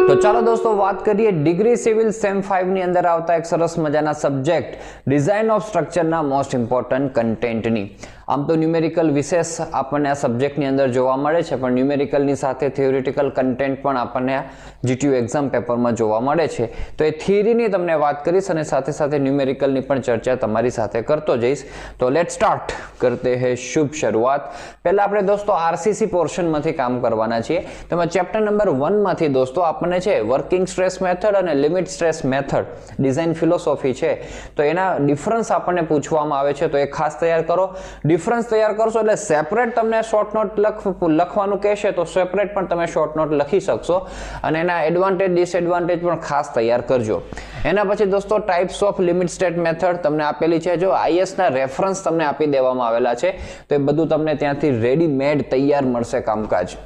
તો ચાલો દોસ્તો વાત કરીએ ડિગ્રી સિવિલ સેમ 5 ની અંદર આવતા એક સરસ મજાના સબ્જેક્ટ ડિઝાઇન ઓફ સ્ટ્રક્ચરના મોસ્ટ ઇમ્પોર્ટન્ટ કન્ટેન્ટની. આમ તો ન્યુમેરિકલ વિશેષ આપણને આ સબ્જેક્ટની અંદર જોવા મળે છે, પણ ન્યુમેરિકલની સાથે થિયોરિટિકલ કન્ટેન્ટ પણ આપણને જીટીયુ એક્ઝામ પેપરમાં જોવા મળે છે. તો એ થિયરીની તમને વાત કરીશ અને સાથે સાથે ન્યુમેરિકલની પણ ચર્ચા તમારી સાથે કરતો જઈશ. તો લેટ સ્ટાર્ટ કરતે હે શુભ શરૂઆત. પહેલા આપણે દોસ્તો આરસીસી પોર્શનમાંથી કામ કરવાના છીએ. તેમાં ચેપ્ટર નંબર 1 માંથી દોસ્તો આપણને છે વર્કિંગ સ્ટ્રેસ મેથડ અને limit stress method design philosophy છે, તો એના ડિફરન્સ આપણને પૂછવામાં આવે છે, તો એ ખાસ તૈયાર કરો. ડિફરન્સ તૈયાર કરશો એટલે સેપરેટ તમને શોર્ટ નોટ લખવાનું કહેશે તો સેપરેટ પણ તમે શોર્ટ નોટ લખી શકશો અને એના એડવાન્ટેજ ડિસએડવાન્ટેજ પણ ખાસ તૈયાર કરજો. એના પછી દોસ્તો types of limit state method તમને આપેલી છે. જો આઈએસ ના રેફરન્સ તમને આપી દેવામાં આવેલા છે, તો એ બધું તમને ત્યાંથી રેડીમેડ તૈયાર મળશે કામકાજ.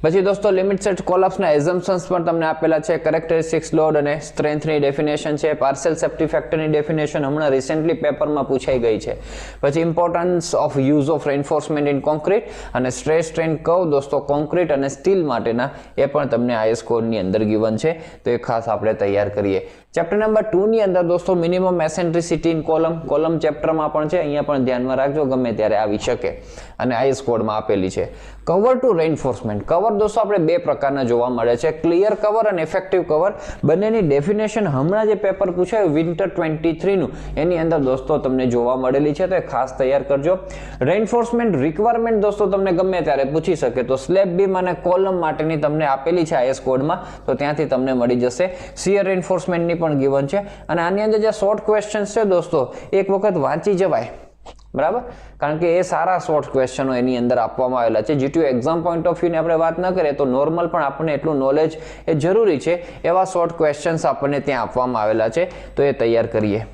પછી દોસ્તો લિમિટ સેટ કોલેપ્સના એઝમ્પશન્સ પણ તમને આપેલા છે. કેરેક્ટરિસ્ટિક્સ લોડ અને સ્ટ્રેન્થની ડેફિનેશન છે. પાર્શિયલ સેફ્ટી ફેક્ટરની ડેફિનેશન હમણાં રિસેન્ટલી પેપરમાં પૂછાઈ ગઈ છે. પછી importance of use of reinforcement in concrete અને સ્ટ્રેસ સ્ટ્રેન કર્વ દોસ્તો કોન્ક્રીટ અને સ્ટીલ માટેના એ પણ તમને આઈએસ કોડની અંદર ગિવન છે, તો એ ખાસ આપણે તૈયાર કરીએ. ચેપ્ટર નંબર 2 ની અંદર દોસ્તો મિનિમમ એસેન્ટ્રિસિટી ઇન કોલમ ચેપ્ટરમાં પણ છે, અહીંયા પણ ધ્યાનમાં રાખજો, ગમે ત્યારે આવી શકે અને આઈએસ કોડમાં આપેલી છે. Cover two રેઇન્ફોર્સમેન્ટ. કવર દોસ્તો આપણે બે પ્રકારના જોવા મળે છે, ક્લિયર કવર અને ઇફેક્ટિવ કવર. બંનેની ડેફિનેશન હમણાં જે પેપર પૂછાયું વિન્ટર 23 નું એની અંદર દોસ્તો તમને જોવા મળેલી છે, તો એ ખાસ તૈયાર કરજો. રેઇન્ફોર્સમેન્ટ રિક્વાયરમેન્ટ દોસ્તો તમને ગમે ત્યારે પૂછી શકે, તો સ્લેબ બીમ અને કોલમ માટેની તમને આપેલી છે આઈએસ કોડમાં, તો ત્યાંથી તમને મળી જશે. શિયર રેઇન્ફોર્સમેન્ટની પણ ગિવન છે અને આની અંદર જે શોર્ટ ક્વેશ્ચન્સ છે દોસ્તો એક વખત વાંચી જવાય, બરાબર, કારણ કે એ સારા શોર્ટ ક્વેશ્ચનો એની અંદર આપવામાં આવેલા છે. જીટીયુ એક્ઝામ પોઈન્ટ ઓફ વ્યૂની આપણે વાત ન કરીએ તો નોર્મલ પણ આપણને એટલું નોલેજ એ જરૂરી છે, એવા શોર્ટ ક્વેશ્ચન્સ આપણને ત્યાં આપવામાં આવેલા છે, તો એ તૈયાર કરીએ.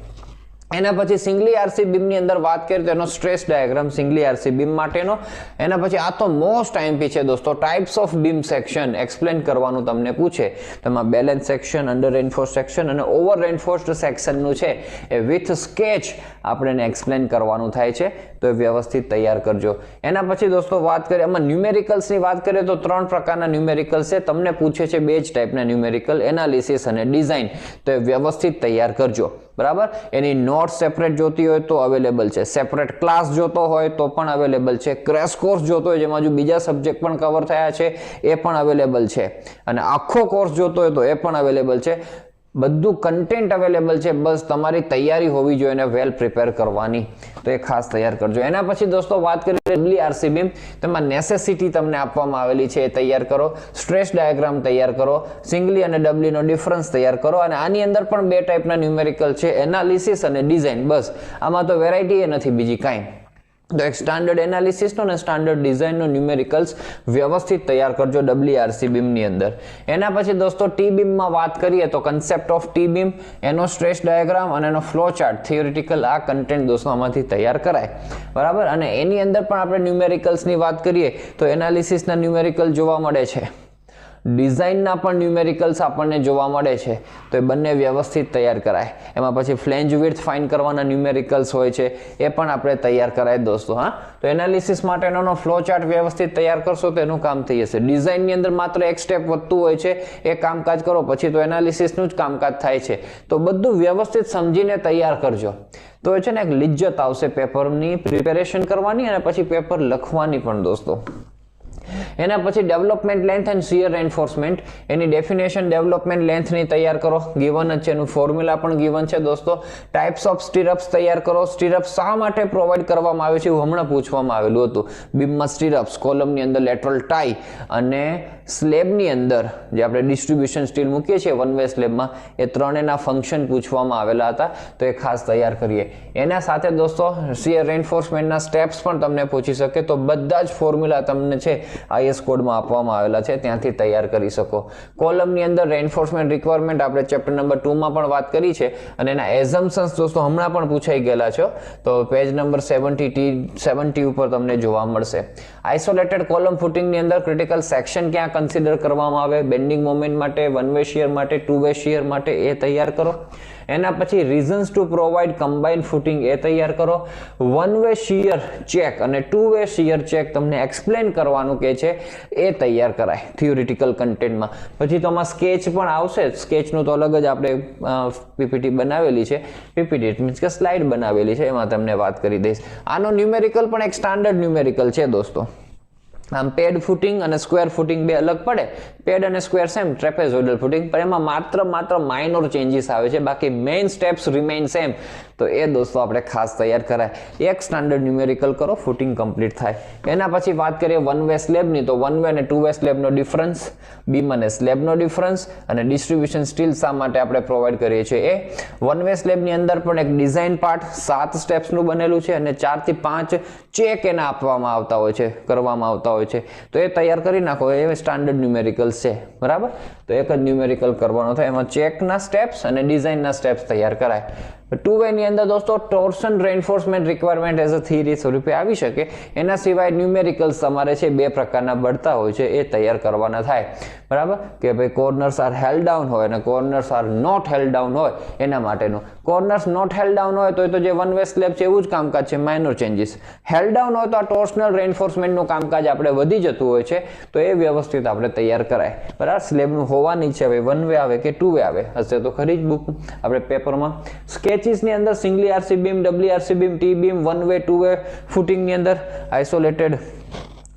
એના પછી સિંગલી આરસી બીમની અંદર વાત કરીએ તો એનો stress diagram singly RC beam માટેનો. એના પછી આ તો મોસ્ટ આઈએમપી છે દોસ્તો, types of beam section explain કરવાનું તમને પૂછે. તેમાં બેલેન્સ સેક્શન, અંડર રેઇન્ફોર્સ સેક્શન અને ઓવર રેઇન્ફોર્સ્ડ સેક્શનનું છે એ વિથ સ્કેચ આપણે એક્સપ્લેન કરવાનું થાય છે, તો એ વ્યવસ્થિત તૈયાર કરજો. એના પછી દોસ્તો વાત કરીએ આમાં ન્યુમેરિકલ્સની વાત કરીએ તો 3 પ્રકારના ન્યુમેરિકલ્સ છે. તમને પૂછે છે 2 જ ટાઈપના ન્યુમેરિકલ, એનાલિસિસ અને ડિઝાઇન, તો એ વ્યવસ્થિત તૈયાર કરજો, બરાબર. એની નોટ સેપરેટ જોતી હોય તો અવેલેબલ છે, સેપરેટ ક્લાસ જોતો હોય તો પણ અવેલેબલ છે, ક્રેશ કોર્સ જોતો હોય જેમાં જો બીજા સબ્જેક્ટ પણ કવર થયા છે એ પણ અવેલેબલ છે, અને આખો કોર્સ જોતો હોય તો એ પણ અવેલેબલ છે. બધું કન્ટેન્ટ અવેલેબલ છે, બસ તમારી તૈયારી હોવી જોઈએ અને વેલ પ્રિપેર કરવાની, તો એ ખાસ તૈયાર કરજો. એના પછી દોસ્તો વાત કરીએ ડબલ્યુઆરસી બીમ, તેમાં નેસેસિટી તમને આપવામાં આવેલી છે, એ તૈયાર કરો. સ્ટ્રેસ ડાયાગ્રામ તૈયાર કરો. સિંગલી અને ડબલીનો ડિફરન્સ તૈયાર કરો. અને આની અંદર પણ 2 ટાઈપના ન્યુમેરિકલ છે, એનાલિસિસ અને ડિઝાઇન. બસ આમાં તો વેરાયટી એ નથી બીજી કાંઈ. તો એક સ્ટાન્ડર્ડ એનાલિસિસનો અને સ્ટાન્ડર્ડ ડિઝાઇનનો ન્યુમેરિકલ્સ વ્યવસ્થિત તૈયાર કરજો ડબલ્યુઆરસી બીમની અંદર. એના પછી દોસ્તો ટી બીમમાં વાત કરીએ તો કન્સેપ્ટ ઓફ ટી બીમ, એનો સ્ટ્રેસ ડાયાગ્રામ અને એનો ફ્લો ચાર્ટ થિયોરિટિકલ આ કન્ટેન્ટ દોસ્તો આમાંથી તૈયાર કરાય, બરાબર. અને એની અંદર પણ આપણે ન્યુમેરિકલ્સની વાત કરીએ તો એનાલિસિસના ન્યુમેરિકલ જોવા મળે છે, ડિઝાઇનના પણ ન્યુમેરિકલ્સ આપણને જોવા મળે છે, તો એ બંને વ્યવસ્થિત તૈયાર કરાય. એમાં પછી ફ્લેંજ વિડ્થ ફાઇન્ડ કરવાના ન્યુમેરિકલ્સ હોય છે, એ પણ આપણે તૈયાર કરાય દોસ્તો. હા, તો એનાલિસિસ માટેનો ફ્લો ચાર્ટ વ્યવસ્થિત તૈયાર કરશો તો એનું કામ થઈ જશે. ડિઝાઇનની અંદર માત્ર એક સ્ટેપ વધતું હોય છે, એ કામકાજ કરો પછી તો એનાલિસિસનું જ કામકાજ થાય છે, તો બધું વ્યવસ્થિત સમજીને તૈયાર કરજો, તો એ છે ને એક લિજ્જત આવશે પેપરની પ્રિપેરેશન કરવાની અને પછી પેપર લખવાની પણ દોસ્તો. એના પછી development length and shear reinforcement, એની ડેફિનેશન ડેવલપમેન્ટ લેન્થની તૈયાર કરો, ગિવન જ છે, એનું ફોર્મ્યુલા પણ ગિવન છે દોસ્તો. ટાઈપ્સ ઓફ સ્ટીરઅપ્સ તૈયાર કરો. સ્ટીરઅપ્સ શા માટે પ્રોવાઈડ કરવામાં આવે છે એવું હમણાં પૂછવામાં આવેલું હતું. બીમમાં સ્ટીરઅપ્સ, કોલમની અંદર લેટરલ ટાઈ અને સ્લેબની અંદર જે આપણે ડિસ્ટ્રીબ્યુશન સ્ટીલ મૂકીએ છીએ વન વે સ્લેબમાં, એ ત્રણેના ફંક્શન પૂછવામાં આવેલા હતા, તો એ ખાસ તૈયાર કરીએ. એના સાથે દોસ્તો શિયર રેઇન્ફોર્સમેન્ટના સ્ટેપ્સ પણ તમને પૂછી શકે, તો બધા જ ફોર્મ્યુલા તમને છે આઈએસ કોડમાં આપવામાં આવેલા છે, ત્યાંથી તૈયાર કરી શકો. કોલમની અંદર રેઇન્ફોર્સમેન્ટ રિક્વાયરમેન્ટ આપણે ચેપ્ટર નંબર 2 માં પણ વાત કરી છે, અને એના એઝમ્પશન્સ દોસ્તો હમણાં પણ પૂછાઈ ગયેલા છે, તો પેજ નંબર 70 ઉપર તમને જોવા મળશે. આઇસોલેટેડ કોલમ ફૂટિંગની અંદર ક્રિટિકલ સેક્શન ક્યાં કન્સિડર કરવામાં આવે, બેન્ડિંગ મોમેન્ટ માટે, વન વે શિયર માટે, ટુ વે શિયર માટે, એ તૈયાર કરો. એના પછી reasons to provide combined footing એ તૈયાર કરો. વન વે શિયર ચેક અને ટુ વે શિયર ચેક તમને એક્સપ્લેન કરવાનું કે છે એ તૈયાર કરાય થિયોરિટિકલ કન્ટેન્ટમાં. પછી તો આમાં સ્કેચ પણ આવશે. સ્કેચનું તો અલગ જ આપણે પીપીટી બનાવેલી છે. પીપીટી મીન્સ કે સ્લાઇડ બનાવેલી છે, એમાં તમને વાત કરી દઈશ. આનો ન્યુમેરિકલ પણ એક સ્ટાન્ડર્ડ ન્યુમેરિકલ છે દોસ્તો. આમ પેડ ફૂટિંગ અને સ્ક્વેર ફૂટિંગ બે અલગ પડે. પેડ અને સ્ક્વેર સેમ, ટ્રેપેઝોઇડલ ફૂટિંગ, પણ એમાં માત્ર માઇનોર ચેન્જીસ આવે છે, બાકી મેઇન સ્ટેપ્સ રિમેઇન સેમ. તો એ દોસ્તો આપણે ખાસ તૈયાર કરાય. એક સ્ટાન્ડર્ડ ન્યુમેરિકલ કરો, ફૂટિંગ કમ્પ્લીટ થાય. એના પછી વાત કરીએ વન વે સ્લેબની, તો વન વે અને ટુ વે સ્લેબનો ડિફરન્સ, બીમ અને સ્લેબનો ડિફરન્સ અને ડિસ્ટ્રીબ્યુશન સ્ટીલ શા માટે આપણે પ્રોવાઈડ કરીએ છીએ એ. વન વે સ્લેબની અંદર પણ એક ડિઝાઇન પાર્ટ 7 સ્ટેપ્સનું બનેલું છે અને 4 થી 5 ચેક એના આપવામાં આવતા હોય છે, કરવામાં આવતા હોય છે. તો એ તૈયાર કરી નાખો. એ સ્ટાન્ડર્ડ ન્યુમેરિકલ્સ છે, બરાબર. તો એક જ ન્યુમેરિકલ કરવાનો થાય, એમાં ચેકના સ્ટેપ્સ અને ડિઝાઇનના સ્ટેપ્સ તૈયાર કરાય. ટુ વે ની અંદર દોસ્તો torsion reinforcement requirement as a theory સ્વરૂપે આવી શકે. એના સિવાય ન્યુમેરિકલ્સ તમારે છે 2 પ્રકારના બળતા હોય છે, એ તૈયાર કરવાના થાય, બરાબર. કે ભાઈ કોર્નર્સ આર હેલ્ડ ડાઉન હોય અને corners are not held down હોય, એના માટેનું. કોર્નર્સ નોટ હેલ્ડ ડાઉન હોય તો જે વન વે સ્લેબ છે એવું જ કામકાજ છે, માઇનોર ચેન્જીસ. હેલ્ડ ડાઉન હોય તો આ ટોર્શનલ રેઇન્ફોર્સમેન્ટનું કામકાજ આપણે વધી જતું હોય છે, તો એ વ્યવસ્થિત આપણે તૈયાર કરાય, બરાબર. સ્લેબનું હોવાની છે, હવે વન વે આવે કે ટુ વે આવે, હશે તો ખરી જ બુક આપણે પેપરમાં. સ્કેચીસની અંદર singly RC beam, doubly RC beam, T beam, one way two way ફૂટિંગની અંદર આઇસોલેટેડ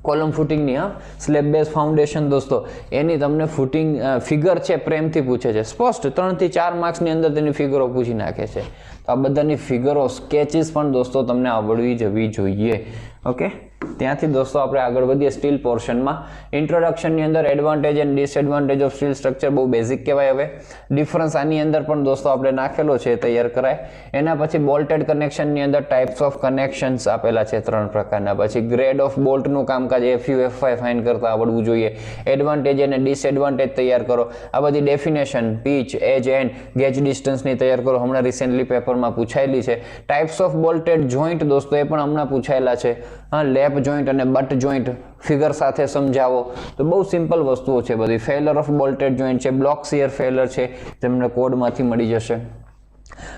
કોલમ ફૂટિંગની, હા, સ્લેબ બેઝ ફાઉન્ડેશન દોસ્તો, એની તમને ફૂટિંગ ફિગર છે પ્રેમથી પૂછે છે, સ્પષ્ટ 3 થી 4 માર્ક્સની અંદર તેની ફિગરો પૂછી નાખે છે. તો આ બધાની ફિગરો, સ્કેચીસ પણ દોસ્તો તમને આવડવી જવી જોઈએ. ઓકે, ત્યાંથી દોસ્તો આપણે આગળ વધીએ સ્ટીલ પોર્શનમાં. ઇન્ટ્રોડક્શનની અંદર advantage and disadvantage of steel structure બહુ બેઝિક કહેવાય. હવે ડિફરન્સ આની અંદર પણ દોસ્તો આપણે નાખેલો છે, તૈયાર કરાય. એના પછી બોલ્ટેડ કનેક્શનની અંદર ટાઈપ્સ ઓફ કનેક્શન્સ આપેલા છે 3 પ્રકારના. પછી ગ્રેડ ઓફ બોલ્ટનું કામકાજ FU F5 ફાઇન કરતા આવડવું જોઈએ. એડવાન્ટેજ અને ડિસએડવાન્ટેજ તૈયાર કરો. આ બધી definition, pitch, edge and gauge ડિસ્ટન્સની તૈયાર કરો. હમણાં રિસેન્ટલી પેપરમાં પૂછાયેલી છે. ટાઈપ્સ ઓફ બોલ્ટેડ જોઈન્ટ દોસ્તો, એ પણ હમણાં પૂછાયેલા છે. હા, લેપ જોઈન્ટ અને બટ જોઈન્ટ ફિગર સાથે સમજાવો. તો બહુ સિમ્પલ વસ્તુઓ છે બધી. ફેલર ઓફ બોલ્ટેડ જોઈન્ટ છે, બ્લોક શિયર ફેલર છે, તમને કોડમાંથી મળી જશે.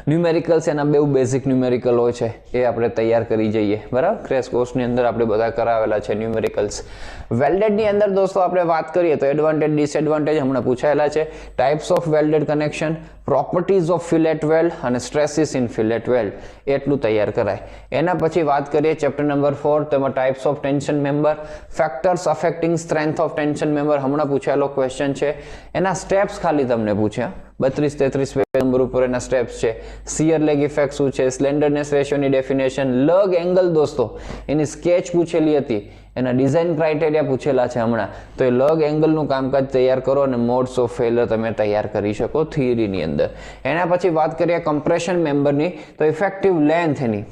ન્યુમેરિકલ્સ એના બહુ બેઝિક ન્યુમેરિકલ હોય છે, એ આપણે તૈયાર કરી જઈએ, બરાબર. ક્રેશ કોર્સની અંદર આપણે બધા કરાવેલા છે ન્યુમેરિકલ્સ. વેલ્ડેડની અંદર દોસ્તો આપણે વાત કરીએ તો એડવાન્ટેજ ડિસએડવાન્ટેજ હમણાં પૂછાયેલા છે. Types of welded connection, properties of fillet weld અને સ્ટ્રેસીસ ઇન ફિલેટ વેલ્ડ, એટલું તૈયાર કરાય. એના પછી વાત કરીએ ચેપ્ટર નંબર 4, તેમાં types of tension member, factors affecting strength of tension member, હમણાં પૂછાયેલો ક્વેશ્ચન છે. એના સ્ટેપ્સ ખાલી તમને પૂછ્યા, 32-33 પેજ નંબર ઉપર એના સ્ટેપ્સ છે. શિયર લેગ ઇફેક્ટ શું છે, સ્લેન્ડરનેસ રેશિયોની ડેફિનેશન, લગ એંગલ દોસ્તો એની સ્કેચ પૂછેલી હતી, એના ડિઝાઇન ક્રાઇટેરિયા પૂછેલા છે હમણાં. તો એ લગ એંગલનું કામકાજ તૈયાર કરો અને મોડ્સ ઓફ ફેલર તમે તૈયાર કરી શકો થિયરીની અંદર. એના પછી વાત કરીએ કમ્પ્રેશન મેમ્બરની, તો ઇફેક્ટિવ લેન્થ એની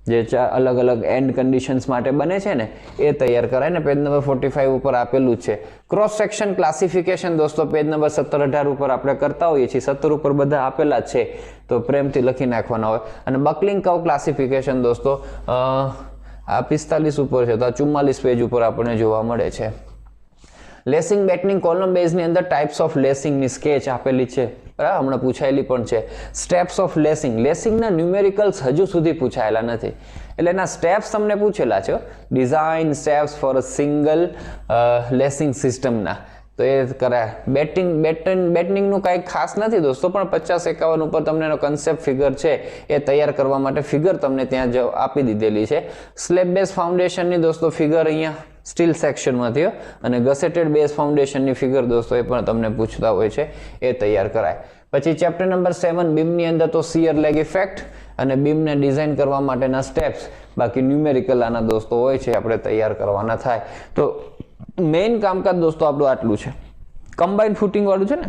જે અલગ અલગ એન્ડ કન્ડિશન્સ માટે બને છે ને, એ તૈયાર કરાય ને. પેજ નંબર 45 ઉપર આપેલું જ છે. ક્રોસ સેક્શન ક્લાસિફિકેશન દોસ્તો પેજ નંબર 17-18 ઉપર આપણે કરતા હોઈએ છીએ. 17 ઉપર બધા આપેલા જ છે, તો પ્રેમથી લખી નાખવાના હોય. અને બકલિંગ કર્વ ક્લાસિફિકેશન દોસ્તો આ 45 ઉપર છે, તો આ 44 પેજ ઉપર આપણને જોવા મળે છે. લેસિંગ બેટનિંગ કોલમ બેઝની અંદર ટાઈપ્સ ઓફ લેસિંગની સ્કેચ આપેલી છે, બરાબર, હમણાં પૂછાયેલી પણ છે. સ્ટેપ્સ ઓફ લેસિંગ, લેસિંગના ન્યુમેરિકલ્સ હજુ સુધી પૂછાયેલા નથી, એટલે એના સ્ટેપ્સ તમને પૂછેલા છે. Design steps for a single lacing સિસ્ટમના, તો એ કરાય. બેટનિંગનું કાંઈ ખાસ નથી દોસ્તો, પણ 50-51 ઉપર તમને એનો કન્સેપ્ટ ફિગર છે એ તૈયાર કરવા માટે ફિગર તમને ત્યાં આપી દીધેલી છે. સ્લેબ બેઝ ફાઉન્ડેશનની દોસ્તો ફિગર અહીંયા સ્ટીલ સેક્શનમાંથી, અને ગસેટેડ બેઝ ફાઉન્ડેશનની ફિગર દોસ્તો એ પણ તમને પૂછતા હોય છે, એ તૈયાર કરાય. પછી ચેપ્ટર નંબર 7 બીમની અંદર તો શિયર લેગ ઇફેક્ટ અને બીમને ડિઝાઇન કરવા માટેના સ્ટેપ્સ, બાકી ન્યુમેરિકલ આના દોસ્તો હોય છે, આપણે તૈયાર કરવાના થાય. તો મેઇન કામકાજ દોસ્તો આપણું આટલું છે. કમ્બાઇન્ડ ફૂટિંગ વાળું છે ને,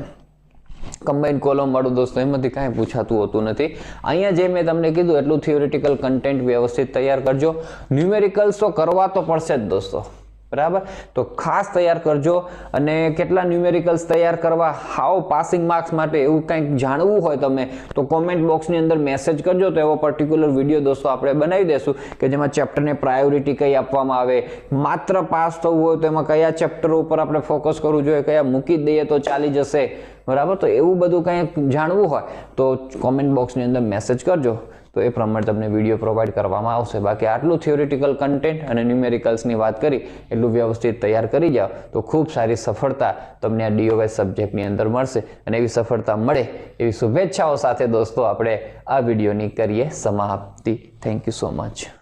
કમ્બાઇન્ડ કોલમ વાળું દોસ્તો, એમાંથી કાંઈ પૂછાતું હોતું નથી. અહીંયા જે મેં તમને કીધું એટલું થિયોરિટિકલ કન્ટેન્ટ વ્યવસ્થિત તૈયાર કરજો. ન્યુમેરિકલ્સ તો કરવા તો પડશે જ દોસ્તો, બરાબર, તો ખાસ તૈયાર કરજો. અને કેટલા ન્યુમેરિકલ્સ તૈયાર કરવા, હાવ પાસિંગ માર્ક્સ માટે એવું કંઈક જાણવું હોય તમે તો કોમેન્ટ બોક્સની અંદર મેસેજ કરજો, તો એવો પર્ટિક્યુલર વિડીયો દોસ્તો આપણે બનાવી દેશું કે જેમાં ચેપ્ટરને પ્રાયોરિટી કઈ આપવામાં આવે, માત્ર પાસ થવું હોય તો એમાં કયા ચેપ્ટર ઉપર આપણે ફોકસ કરવું જોઈએ, કયા મૂકી દઈએ તો ચાલી જશે. બરાબર, તો એવું બધું કંઈક જાણવું હોય તો કોમેન્ટ બોક્સની અંદર મેસેજ કરજો, તો એ પ્રમાણે તમને વિડીયો પ્રોવાઈડ કરવામાં આવશે. બાકી આટલું થિયોરિટિકલ કન્ટેન્ટ અને ન્યુમેરિકલ્સની વાત કરી એટલું વ્યવસ્થિત તૈયાર કરી જાઓ તો ખૂબ સારી સફળતા તમને આ DOS સબ્જેક્ટની અંદર મળશે. અને એવી સફળતા મળે એવી શુભેચ્છાઓ સાથે દોસ્તો આપણે આ વિડીયોની કરીએ સમાપ્તિ. Thank you so much.